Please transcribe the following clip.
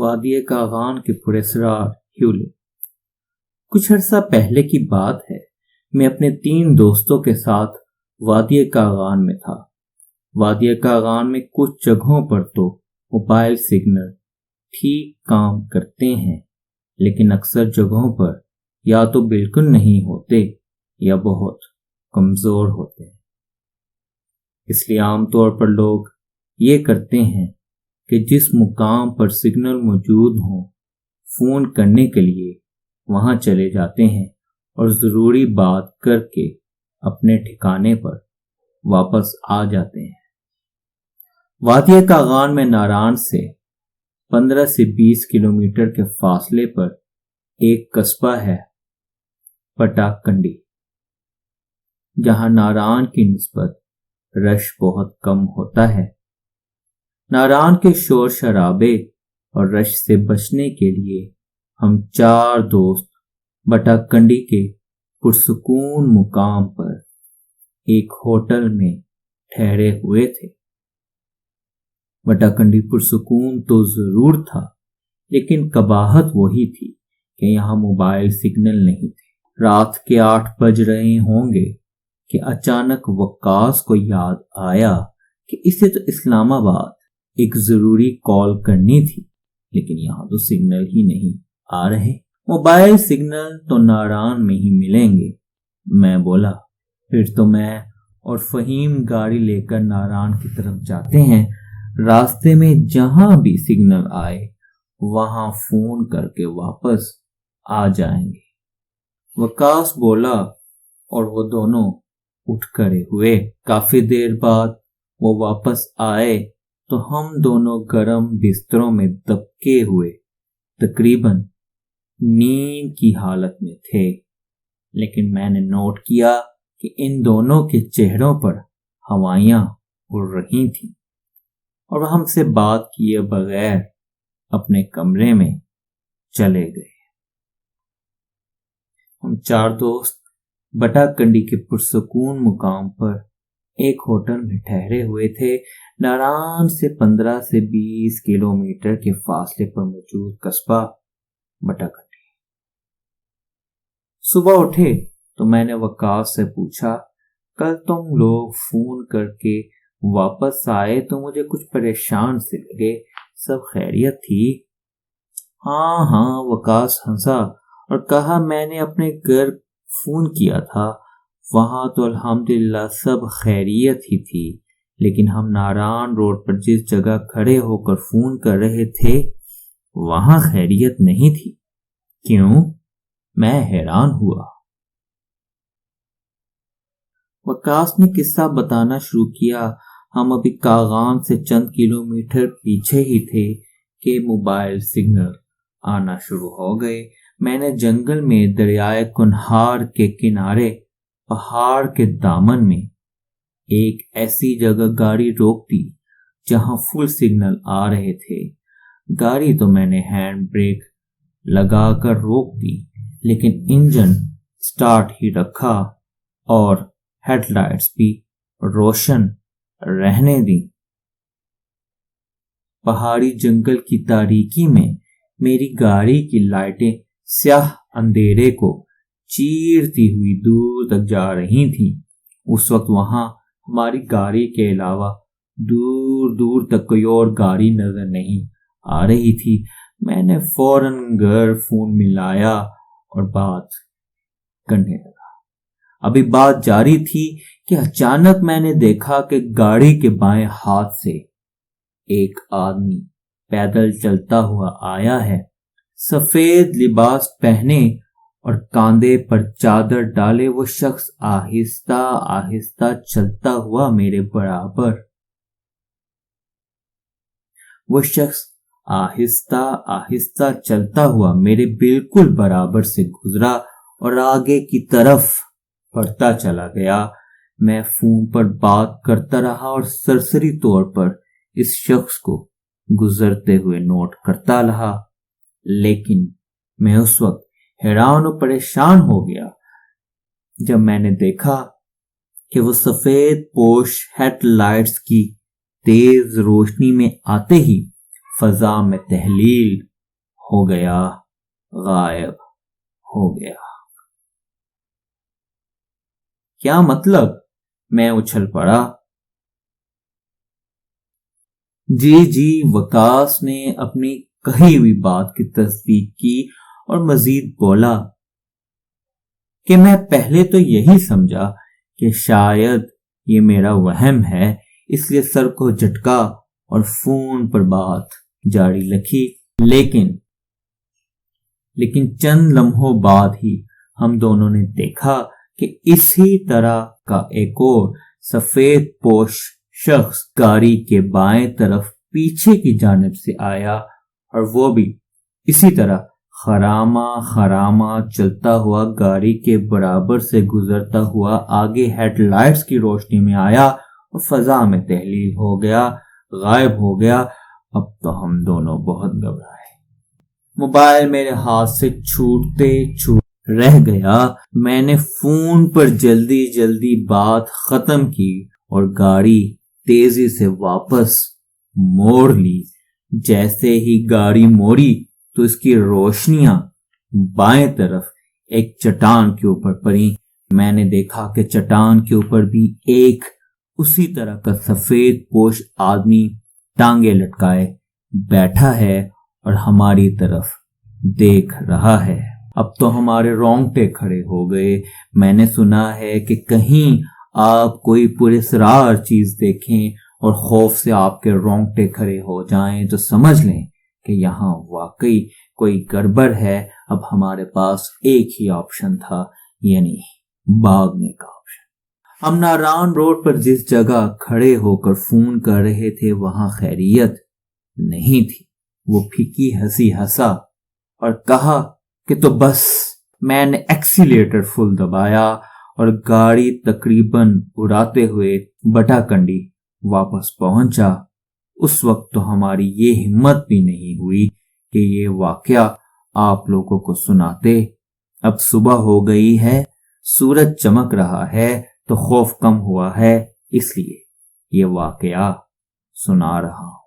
وادی کاغان کے پراسرار حیولے۔ کچھ عرصہ پہلے کی بات ہے، میں اپنے 3 دوستوں کے ساتھ وادی کاغان میں تھا۔ وادی کاغان میں کچھ جگہوں پر تو موبائل سگنل ٹھیک کام کرتے ہیں، لیکن اکثر جگہوں پر یا تو بالکل نہیں ہوتے یا بہت کمزور ہوتے ہیں۔ اس لیے عام طور پر لوگ یہ کرتے ہیں کہ جس مقام پر سگنل موجود ہوں، فون کرنے کے لیے وہاں چلے جاتے ہیں اور ضروری بات کر کے اپنے ٹھکانے پر واپس آ جاتے ہیں۔ وادی کاغان میں ناران سے 15 سے 20 کلومیٹر کے فاصلے پر ایک قصبہ ہے، پٹاکنڈی، جہاں ناران کی نسبت رش بہت کم ہوتا ہے۔ ناران کے شور شرابے اور رش سے بچنے کے لیے ہم 4 دوست پٹاکنڈی کے پرسکون مقام پر ایک ہوٹل میں ٹھہرے ہوئے تھے۔ پٹاکنڈی پرسکون تو ضرور تھا، لیکن قباحت وہی تھی کہ یہاں موبائل سگنل نہیں تھے۔ رات کے 8 بج رہے ہوں گے کہ اچانک وقاص کو یاد آیا کہ اسے تو اسلام آباد ایک ضروری کال کرنی تھی، لیکن یہاں تو سگنل ہی نہیں آ رہے۔ موبائل سگنل تو ناران میں ہی ملیں گے، میں بولا۔ پھر تو میں اور فہیم گاڑی لے کر ناران کی طرف جاتے ہیں، راستے میں جہاں بھی سگنل آئے وہاں فون کر کے واپس آ جائیں گے، وقاص بولا، اور وہ دونوں اٹھ کھڑے ہوئے۔ کافی دیر بعد وہ واپس آئے تو ہم دونوں گرم بستروں میں دبکے ہوئے تقریباً نیند کی حالت میں تھے، لیکن میں نے نوٹ کیا کہ ان دونوں کے چہروں پر ہوائیاں اڑ رہی تھیں اور وہ ہم سے بات کیے بغیر اپنے کمرے میں چلے گئے۔ ہم 4 دوست پٹاکنڈی کے پرسکون مقام پر ایک ہوٹل میں ٹھہرے ہوئے تھے، ناران سے 15 سے 20 کلومیٹر کے فاصلے پر موجود قصبہ پٹاکنڈی۔ صبح اٹھے تو میں نے وقاص سے پوچھا، کل تم لوگ فون کر کے واپس آئے تو مجھے کچھ پریشان سے لگے، سب خیریت تھی؟ ہاں، وقاص ہنسا اور کہا، میں نے اپنے گھر فون کیا تھا، وہاں تو الحمدللہ سب خیریت ہی تھی، لیکن ہم ناران روڈ پر جس جگہ کھڑے ہو کر فون کر رہے تھے وہاں خیریت نہیں تھی۔ کیوں؟ میں حیران ہوا۔ وقاص نے قصہ بتانا شروع کیا۔ ہم ابھی کاغان سے چند کلومیٹر پیچھے ہی تھے کہ موبائل سگنل آنا شروع ہو گئے۔ میں نے جنگل میں دریائے کنہار کے کنارے پہاڑ کے دامن میں ایک ایسی جگہ گاڑی روک دی جہاں فل سگنل آ رہے تھے۔ گاڑی تو میں نے ہینڈ بریک لگا کر روک دی، لیکن انجن سٹارٹ ہی رکھا اور ہیڈ لائٹس بھی روشن رہنے دی۔ پہاڑی جنگل کی تاریکی میں میری گاڑی کی لائٹیں سیاہ اندھیرے کو چیرتی ہوئی دور تک جا رہی تھیں۔ اس وقت وہاں ہماری گاڑی کے علاوہ دور دور تک کوئی اور گاڑی نظر نہیں آ رہی تھی۔ میں نے فوراً گھر فون ملایا اور بات کرنے لگا۔ ابھی بات جاری تھی کہ اچانک میں نے دیکھا کہ گاڑی کے بائیں ہاتھ سے ایک آدمی پیدل چلتا ہوا آیا ہے، سفید لباس پہنے اور کاندھے پر چادر ڈالے۔ وہ شخص آہستہ آہستہ چلتا ہوا میرے برابر چلتا ہوا میرے بالکل برابر سے گزرا اور آگے کی طرف بڑھتا چلا گیا۔ میں فون پر بات کرتا رہا اور سرسری طور پر اس شخص کو گزرتے ہوئے نوٹ کرتا رہا، لیکن میں اس وقت حیران و پریشان ہو گیا جب میں نے دیکھا کہ وہ سفید پوش ہیڈ لائٹس کی تیز روشنی میں آتے ہی فضا میں تحلیل ہو گیا، غائب ہو گیا۔ کیا مطلب؟ میں اچھل پڑا۔ جی وکاس نے اپنی کہی ہوئی بات کی تصدیق کی اور مزید بولا کہ میں پہلے تو یہی سمجھا کہ شاید یہ میرا وہم ہے، اس لیے سر کو جھٹکا اور فون پر بات جاری رکھی، لیکن چند لمحوں بعد ہی ہم دونوں نے دیکھا کہ اسی طرح کا ایک اور سفید پوش شخص گاڑی کے بائیں طرف پیچھے کی جانب سے آیا، اور وہ بھی اسی طرح خرامہ چلتا ہوا گاڑی کے برابر سے گزرتا ہوا آگے ہیڈ لائٹس کی روشنی میں آیا اور فضا میں تحلیل ہو گیا، غائب ہو گیا۔ اب تو ہم دونوں بہت گھبرائے۔ موبائل میرے ہاتھ سے چھوٹتے رہ گیا۔ میں نے فون پر جلدی بات ختم کی اور گاڑی تیزی سے واپس موڑ لی۔ جیسے ہی گاڑی موڑی تو اس کی روشنیاں بائیں طرف ایک چٹان کے اوپر پڑیں۔ میں نے دیکھا کہ چٹان کے اوپر بھی ایک اسی طرح کا سفید پوش آدمی ٹانگیں لٹکائے بیٹھا ہے اور ہماری طرف دیکھ رہا ہے۔ اب تو ہمارے رونگٹے کھڑے ہو گئے۔ میں نے سنا ہے کہ کہیں آپ کوئی پراسرار چیز دیکھیں اور خوف سے آپ کے رونگٹے کھڑے ہو جائیں تو سمجھ لیں کہ یہاں واقعی کوئی گڑبڑ ہے۔ اب ہمارے پاس ایک ہی آپشن تھا، یعنی بھاگنے کا آپشن۔ ہم ناران روڈ پر جس جگہ کھڑے ہو کر فون کر رہے تھے وہاں خیریت نہیں تھی۔ وہ پھیکی ہنسی ہنسا اور کہا کہ تو بس۔ میں نے ایکسیلیٹر فل دبایا اور گاڑی تقریباً اڑاتے ہوئے بٹا کنڈی واپس پہنچا۔ اس وقت تو ہماری یہ ہمت بھی نہیں ہوئی کہ یہ واقعہ آپ لوگوں کو سناتے۔ اب صبح ہو گئی ہے، سورج چمک رہا ہے تو خوف کم ہوا ہے، اس لیے یہ واقعہ سنا رہا ہوں۔